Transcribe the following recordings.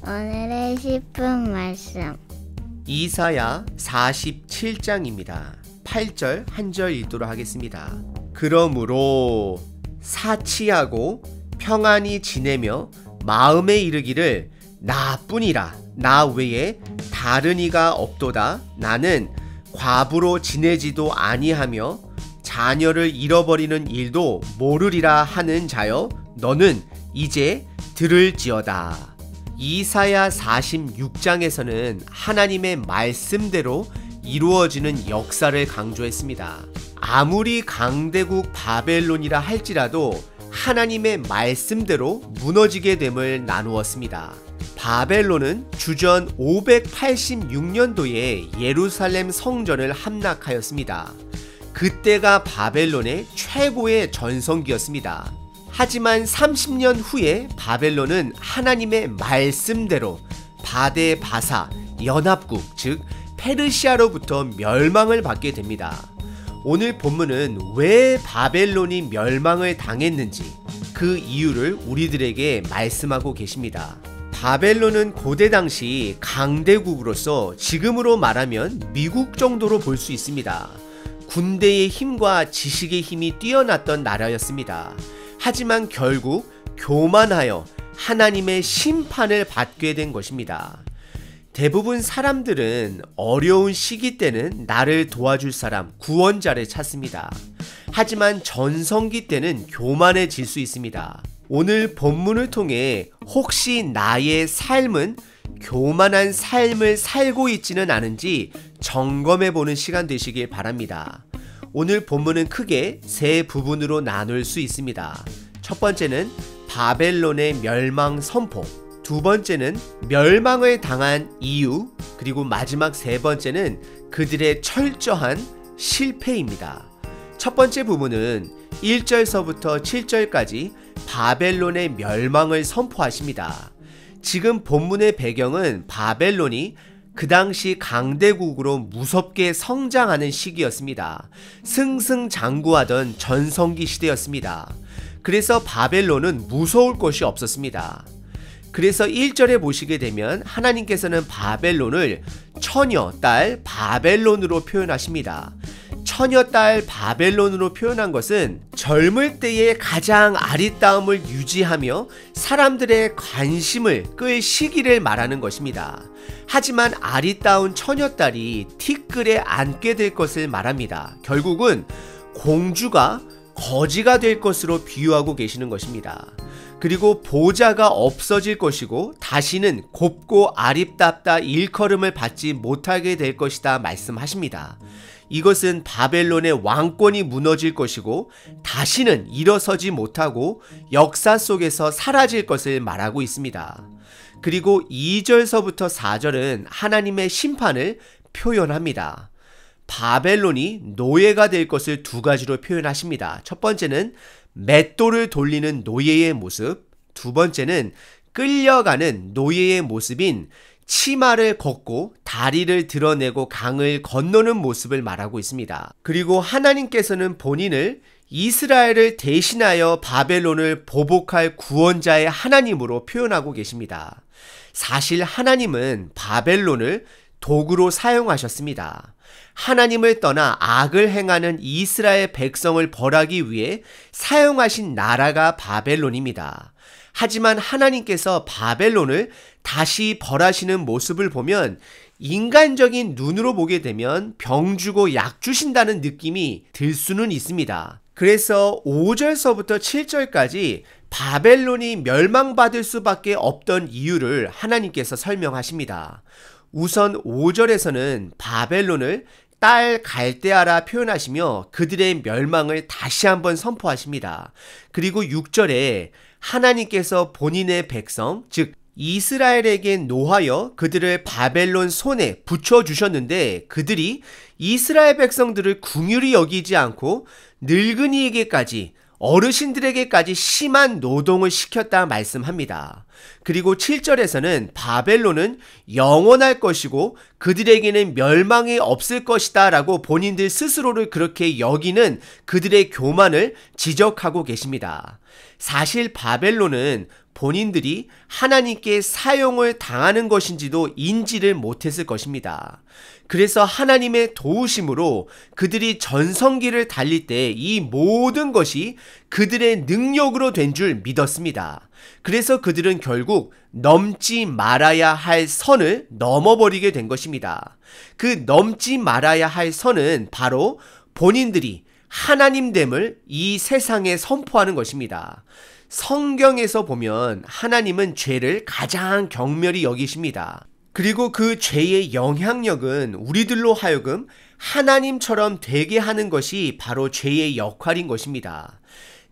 오늘의 10분 말씀. 이사야 47장입니다. 8절 한 절 읽도록 하겠습니다. 그러므로 사치하고 평안히 지내며 마음에 이르기를 나뿐이라 나 외에 다른 이가 없도다. 나는 과부로 지내지도 아니하며 자녀를 잃어버리는 일도 모르리라 하는 자여 너는 이제 들을지어다. 이사야 46장에서는 하나님의 말씀대로 이루어지는 역사를 강조했습니다. 아무리 강대국 바벨론이라 할지라도 하나님의 말씀대로 무너지게 됨을 나누었습니다. 바벨론은 주전 586년도에 예루살렘 성전을 함락하였습니다. 그때가 바벨론의 최고의 전성기였습니다. 하지만 30년 후에 바벨론은 하나님의 말씀대로 바데 바사 연합국 즉 페르시아로부터 멸망을 받게 됩니다. 오늘 본문은 왜 바벨론이 멸망을 당했는지 그 이유를 우리들에게 말씀하고 계십니다. 바벨론은 고대 당시 강대국으로서 지금으로 말하면 미국 정도로 볼 수 있습니다. 군대의 힘과 지식의 힘이 뛰어났던 나라였습니다. 하지만 결국 교만하여 하나님의 심판을 받게 된 것입니다. 대부분 사람들은 어려운 시기 때는 나를 도와줄 사람, 구원자를 찾습니다. 하지만 전성기 때는 교만해질 수 있습니다. 오늘 본문을 통해 혹시 나의 삶은 교만한 삶을 살고 있지는 않은지 점검해보는 시간 되시길 바랍니다. 오늘 본문은 크게 세 부분으로 나눌 수 있습니다. 첫 번째는 바벨론의 멸망 선포, 두 번째는 멸망을 당한 이유, 그리고 마지막 세 번째는 그들의 철저한 실패입니다. 첫 번째 부분은 1절서부터 7절까지 바벨론의 멸망을 선포하십니다. 지금 본문의 배경은 바벨론이 그 당시 강대국으로 무섭게 성장하는 시기였습니다. 승승장구하던 전성기 시대였습니다. 그래서 바벨론은 무서울 것이 없었습니다. 그래서 1절에 보시게 되면 하나님께서는 바벨론을 처녀딸 바벨론으로 표현하십니다. 처녀딸 바벨론으로 표현한 것은 젊을 때의 가장 아리따움을 유지하며 사람들의 관심을 끌 시기를 말하는 것입니다. 하지만 아리따운 처녀딸이 티끌에 앉게 될 것을 말합니다. 결국은 공주가 거지가 될 것으로 비유하고 계시는 것입니다. 그리고 보좌가 없어질 것이고 다시는 곱고 아립답다 일컬음을 받지 못하게 될 것이다 말씀하십니다. 이것은 바벨론의 왕권이 무너질 것이고 다시는 일어서지 못하고 역사 속에서 사라질 것을 말하고 있습니다. 그리고 2절서부터 4절은 하나님의 심판을 표현합니다. 바벨론이 노예가 될 것을 두 가지로 표현하십니다. 첫 번째는 맷돌을 돌리는 노예의 모습, 두 번째는 끌려가는 노예의 모습인 치마를 걷고 다리를 드러내고 강을 건너는 모습을 말하고 있습니다. 그리고 하나님께서는 본인을 이스라엘을 대신하여 바벨론을 보복할 구원자의 하나님으로 표현하고 계십니다. 사실 하나님은 바벨론을 도구로 사용하셨습니다. 하나님을 떠나 악을 행하는 이스라엘 백성을 벌하기 위해 사용하신 나라가 바벨론입니다. 하지만 하나님께서 바벨론을 다시 벌하시는 모습을 보면 인간적인 눈으로 보게 되면 병 주고 약 주신다는 느낌이 들 수는 있습니다. 그래서 5절서부터 7절까지 바벨론이 멸망받을 수밖에 없던 이유를 하나님께서 설명하십니다. 우선 5절에서는 바벨론을 딸 갈대아라 표현하시며 그들의 멸망을 다시 한번 선포하십니다. 그리고 6절에 하나님께서 본인의 백성, 즉 이스라엘에게 노하여 그들을 바벨론 손에 붙여주셨는데 그들이 이스라엘 백성들을 긍휼히 여기지 않고 늙은이에게까지 어르신들에게까지 심한 노동을 시켰다 말씀합니다. 그리고 7절에서는 바벨론은 영원할 것이고 그들에게는 멸망이 없을 것이다 라고 본인들 스스로를 그렇게 여기는 그들의 교만을 지적하고 계십니다. 사실 바벨론은 본인들이 하나님께 사용을 당하는 것인지도 인지를 못했을 것입니다. 그래서 하나님의 도우심으로 그들이 전성기를 달릴 때 이 모든 것이 그들의 능력으로 된 줄 믿었습니다. 그래서 그들은 결국 넘지 말아야 할 선을 넘어버리게 된 것입니다. 그 넘지 말아야 할 선은 바로 본인들이 하나님됨을 이 세상에 선포하는 것입니다. 성경에서 보면 하나님은 죄를 가장 경멸히 여기십니다. 그리고 그 죄의 영향력은 우리들로 하여금 하나님처럼 되게 하는 것이 바로 죄의 역할인 것입니다.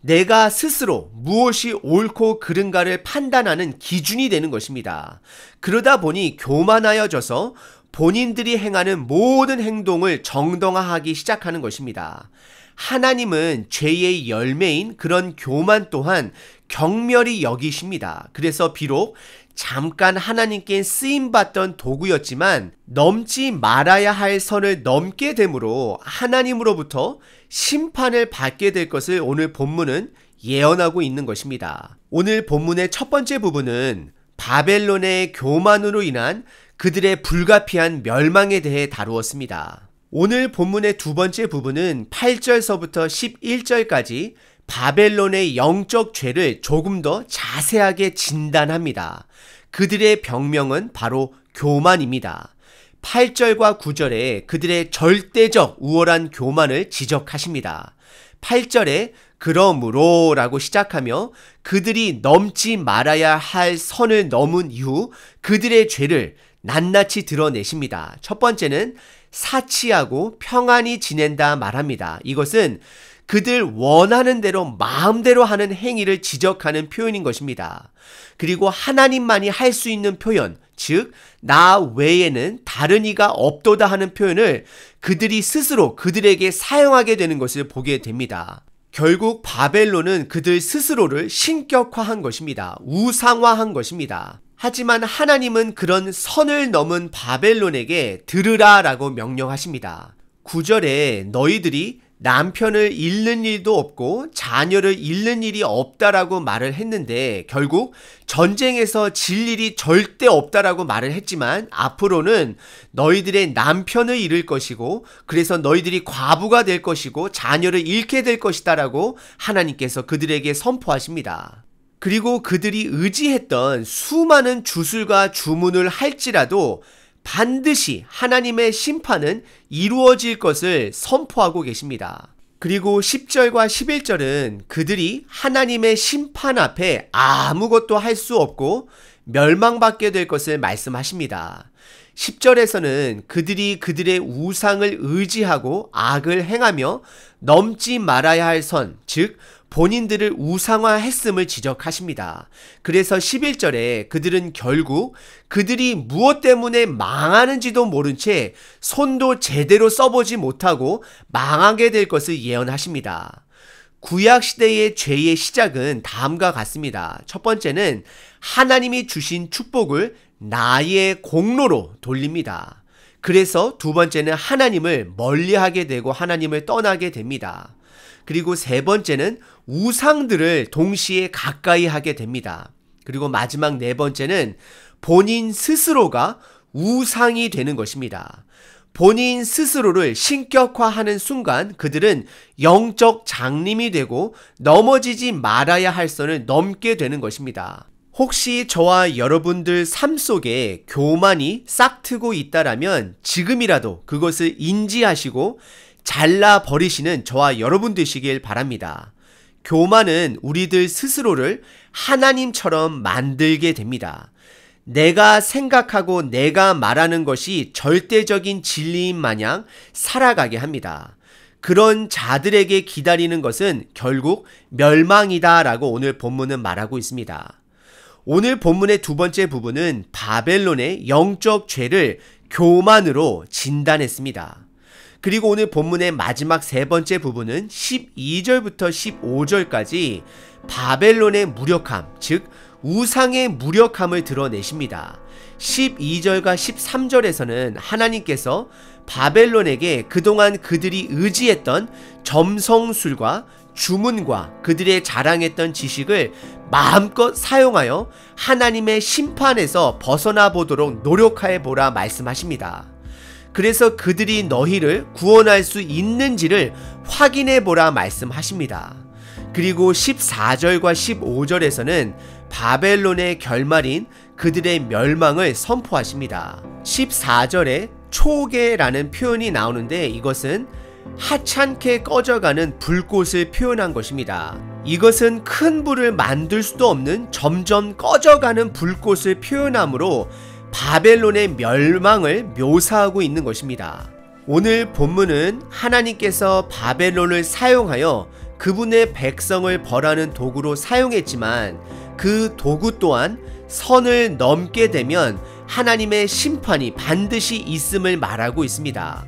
내가 스스로 무엇이 옳고 그른가를 판단하는 기준이 되는 것입니다. 그러다 보니 교만하여져서 본인들이 행하는 모든 행동을 정당화하기 시작하는 것입니다. 하나님은 죄의 열매인 그런 교만 또한 경멸히 여기십니다. 그래서 비록 잠깐 하나님께 쓰임받던 도구였지만 넘지 말아야 할 선을 넘게 되므로 하나님으로부터 심판을 받게 될 것을 오늘 본문은 예언하고 있는 것입니다. 오늘 본문의 첫 번째 부분은 바벨론의 교만으로 인한 그들의 불가피한 멸망에 대해 다루었습니다. 오늘 본문의 두 번째 부분은 8절서부터 11절까지 바벨론의 영적 죄를 조금 더 자세하게 진단합니다. 그들의 병명은 바로 교만입니다. 8절과 9절에 그들의 절대적 우월한 교만을 지적하십니다. 8절에 그러므로 라고 시작하며 그들이 넘지 말아야 할 선을 넘은 이후 그들의 죄를 낱낱이 드러내십니다. 첫 번째는 사치하고 평안히 지낸다 말합니다. 이것은 그들 원하는 대로 마음대로 하는 행위를 지적하는 표현인 것입니다. 그리고 하나님만이 할 수 있는 표현, 즉 나 외에는 다른 이가 없도다 하는 표현을 그들이 스스로 그들에게 사용하게 되는 것을 보게 됩니다. 결국 바벨론은 그들 스스로를 신격화한 것입니다. 우상화한 것입니다. 하지만 하나님은 그런 선을 넘은 바벨론에게 들으라 라고 명령하십니다. 9절에 너희들이 남편을 잃는 일도 없고 자녀를 잃는 일이 없다라고 말을 했는데 결국 전쟁에서 질 일이 절대 없다라고 말을 했지만 앞으로는 너희들의 남편을 잃을 것이고 그래서 너희들이 과부가 될 것이고 자녀를 잃게 될 것이다라고 하나님께서 그들에게 선포하십니다. 그리고 그들이 의지했던 수많은 주술과 주문을 할지라도 반드시 하나님의 심판은 이루어질 것을 선포하고 계십니다. 그리고 10절과 11절은 그들이 하나님의 심판 앞에 아무것도 할 수 없고 멸망받게 될 것을 말씀하십니다. 10절에서는 그들이 그들의 우상을 의지하고 악을 행하며 넘지 말아야 할 선, 즉 본인들을 우상화했음을 지적하십니다. 그래서 11절에 그들은 결국 그들이 무엇 때문에 망하는지도 모른 채 손도 제대로 써보지 못하고 망하게 될 것을 예언하십니다. 구약시대의 죄의 시작은 다음과 같습니다. 첫 번째는 하나님이 주신 축복을 나의 공로로 돌립니다. 그래서 두 번째는 하나님을 멀리하게 되고 하나님을 떠나게 됩니다. 그리고 세 번째는 우상들을 동시에 가까이 하게 됩니다. 그리고 마지막 네 번째는 본인 스스로가 우상이 되는 것입니다. 본인 스스로를 신격화하는 순간 그들은 영적 장님이 되고 넘어지지 말아야 할 선을 넘게 되는 것입니다. 혹시 저와 여러분들 삶 속에 교만이 싹트고 있다라면 지금이라도 그것을 인지하시고 잘라버리시는 저와 여러분 되시길 바랍니다. 교만은 우리들 스스로를 하나님처럼 만들게 됩니다. 내가 생각하고 내가 말하는 것이 절대적인 진리인 마냥 살아가게 합니다. 그런 자들에게 기다리는 것은 결국 멸망이다라고 오늘 본문은 말하고 있습니다. 오늘 본문의 두 번째 부분은 바벨론의 영적 죄를 교만으로 진단했습니다. 그리고 오늘 본문의 마지막 세 번째 부분은 12절부터 15절까지 바벨론의 무력함, 즉 우상의 무력함을 드러내십니다. 12절과 13절에서는 하나님께서 바벨론에게 그동안 그들이 의지했던 점성술과 주문과 그들의 자랑했던 지식을 마음껏 사용하여 하나님의 심판에서 벗어나 보도록 노력해 보라 말씀하십니다. 그래서 그들이 너희를 구원할 수 있는지를 확인해 보라 말씀하십니다. 그리고 14절과 15절에서는 바벨론의 결말인 그들의 멸망을 선포하십니다. 14절에 초계라는 표현이 나오는데 이것은 하찮게 꺼져가는 불꽃을 표현한 것입니다. 이것은 큰 불을 만들 수도 없는 점점 꺼져가는 불꽃을 표현하므로 바벨론의 멸망을 묘사하고 있는 것입니다. 오늘 본문은 하나님께서 바벨론을 사용하여 그분의 백성을 벌하는 도구로 사용했지만 그 도구 또한 선을 넘게 되면 하나님의 심판이 반드시 있음을 말하고 있습니다.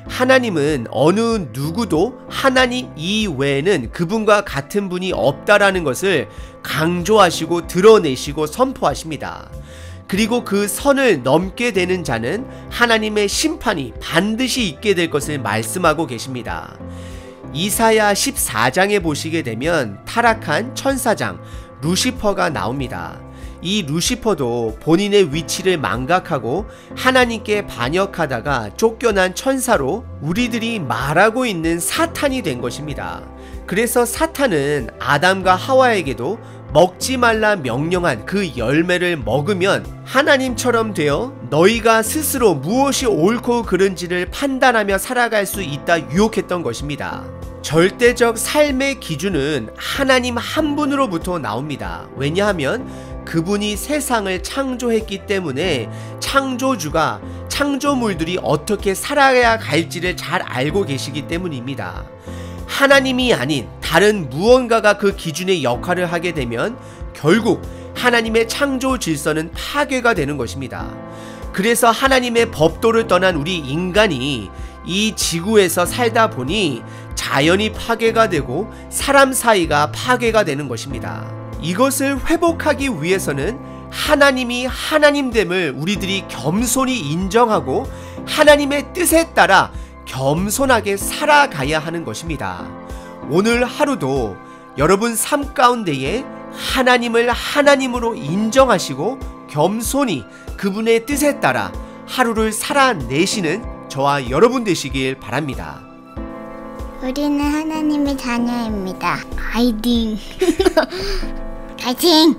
하나님은 어느 누구도 하나님 이외에는 그분과 같은 분이 없다라는 것을 강조하시고 드러내시고 선포하십니다. 그리고 그 선을 넘게 되는 자는 하나님의 심판이 반드시 있게 될 것을 말씀하고 계십니다. 이사야 14장에 보시게 되면 타락한 천사장 루시퍼가 나옵니다. 이 루시퍼도 본인의 위치를 망각하고 하나님께 반역하다가 쫓겨난 천사로 우리들이 말하고 있는 사탄이 된 것입니다. 그래서 사탄은 아담과 하와에게도 먹지 말라 명령한 그 열매를 먹으면 하나님처럼 되어 너희가 스스로 무엇이 옳고 그른지를 판단하며 살아갈 수 있다 유혹했던 것입니다. 절대적 삶의 기준은 하나님 한 분으로부터 나옵니다. 왜냐하면 그분이 세상을 창조했기 때문에 창조주가 창조물들이 어떻게 살아야 할지를 잘 알고 계시기 때문입니다. 하나님이 아닌 다른 무언가가 그 기준의 역할을 하게 되면 결국 하나님의 창조 질서는 파괴가 되는 것입니다. 그래서 하나님의 법도를 떠난 우리 인간이 이 지구에서 살다 보니 자연이 파괴가 되고 사람 사이가 파괴가 되는 것입니다. 이것을 회복하기 위해서는 하나님이 하나님됨을 우리들이 겸손히 인정하고 하나님의 뜻에 따라 겸손하게 살아가야 하는 것입니다. 오늘 하루도 여러분 삶 가운데에 하나님을 하나님으로 인정하시고 겸손히 그분의 뜻에 따라 하루를 살아내시는 저와 여러분 되시길 바랍니다. 우리는 하나님의 자녀입니다. 파이팅! 파이팅!